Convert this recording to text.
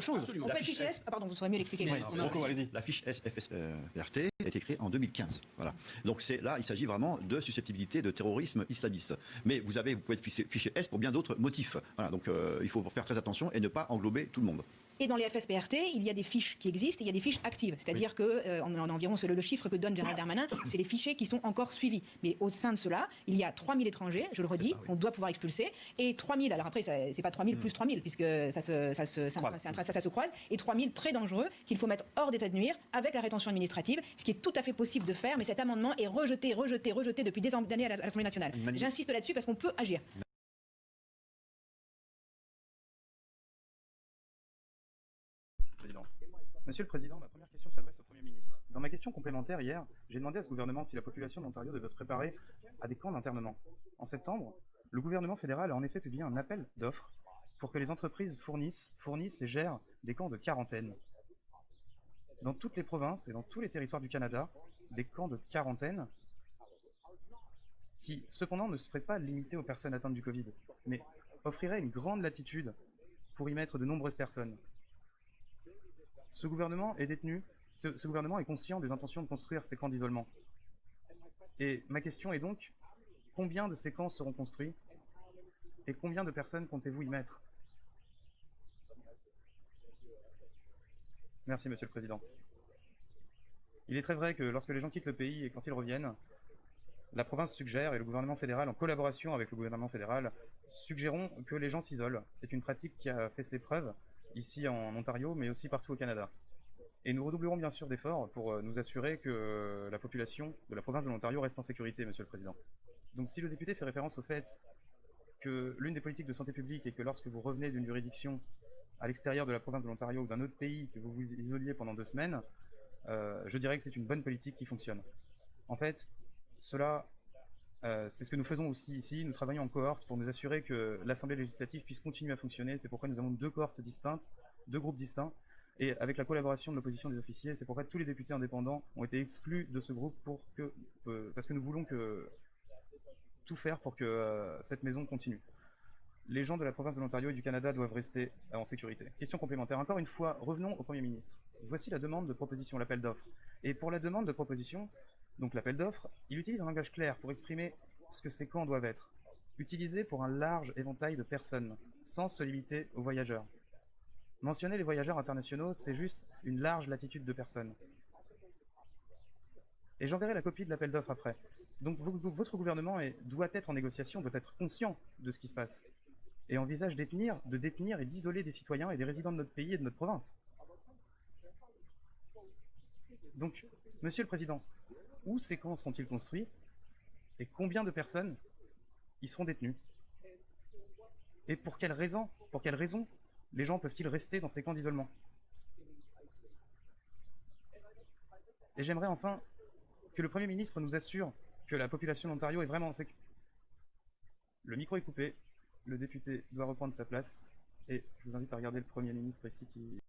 chose. Absolument. En fait, fiche S, pardon, vous saurez mieux l'expliquer. La fiche SFSRT a été créée en 2015. Voilà. Donc là, il s'agit vraiment de susceptibilité de terrorisme islamiste. Mais vous pouvez être fiché S pour bien d'autres motifs. Voilà. Donc il faut faire très attention et ne pas englober tout le monde. Et dans les FSPRT, il y a des fiches qui existent et il y a des fiches actives. C'est-à-dire que, en environ, le chiffre que donne Gérald Darmanin, c'est les fichiers qui sont encore suivis. Mais au sein de cela, il y a 3000 étrangers, je le redis, qu'on doit pouvoir expulser. Et 3000, alors après, c'est pas 3000 plus 3000, puisque ça se croise. Et 3000 très dangereux qu'il faut mettre hors d'état de nuire avec la rétention administrative, ce qui est tout à fait possible de faire. Mais cet amendement est rejeté depuis des années à l'Assemblée nationale. J'insiste là-dessus parce qu'on peut agir. Monsieur le Président, ma première question s'adresse au Premier ministre. Dans ma question complémentaire hier, j'ai demandé à ce gouvernement si la population de l'Ontario devait se préparer à des camps d'internement. En septembre, le gouvernement fédéral a en effet publié un appel d'offres pour que les entreprises fournissent et gèrent des camps de quarantaine. Dans toutes les provinces et dans tous les territoires du Canada, des camps de quarantaine qui, cependant, ne seraient pas limités aux personnes atteintes du Covid, mais offriraient une grande latitude pour y mettre de nombreuses personnes. Ce gouvernement est conscient des intentions de construire ces camps d'isolement. Et ma question est donc, combien de ces camps seront construits et combien de personnes comptez-vous y mettre? Merci, Monsieur le Président. Il est très vrai que lorsque les gens quittent le pays et quand ils reviennent, la province suggère, et le gouvernement fédéral, en collaboration avec le gouvernement fédéral, suggérons que les gens s'isolent. C'est une pratique qui a fait ses preuves ici en Ontario, mais aussi partout au Canada. Et nous redoublerons bien sûr d'efforts pour nous assurer que la population de la province de l'Ontario reste en sécurité, Monsieur le Président. Donc si le député fait référence au fait que l'une des politiques de santé publique est que lorsque vous revenez d'une juridiction à l'extérieur de la province de l'Ontario ou d'un autre pays, que vous vous isoliez pendant 2 semaines, je dirais que c'est une bonne politique qui fonctionne. En fait, c'est ce que nous faisons aussi ici. Nous travaillons en cohorte pour nous assurer que l'Assemblée législative puisse continuer à fonctionner. C'est pourquoi nous avons 2 cohortes distinctes, 2 groupes distincts. Et avec la collaboration de l'opposition des officiers, c'est pourquoi tous les députés indépendants ont été exclus de ce groupe parce que nous voulons tout faire pour que cette maison continue. Les gens de la province de l'Ontario et du Canada doivent rester en sécurité. Question complémentaire. Encore une fois, revenons au Premier ministre. Voici la demande de proposition, l'appel d'offres. Et pour la demande de proposition, donc l'appel d'offres, il utilise un langage clair pour exprimer ce que ces camps doivent être. Utilisés pour un large éventail de personnes, sans se limiter aux voyageurs. Mentionner les voyageurs internationaux, c'est juste une large latitude de personnes. Et j'enverrai la copie de l'appel d'offres après. Donc votre gouvernement doit être en négociation, doit être conscient de ce qui se passe. Et envisage de détenir et d'isoler des citoyens et des résidents de notre pays et de notre province. Donc, Monsieur le Président, où ces camps seront-ils construits et combien de personnes y seront détenues? Et pour quelles raisons les gens peuvent-ils rester dans ces camps d'isolement? Et j'aimerais enfin que le Premier ministre nous assure que la population de l'Ontario est vraiment en sécurité. Le micro est coupé, le député doit reprendre sa place, et je vous invite à regarder le Premier ministre ici qui...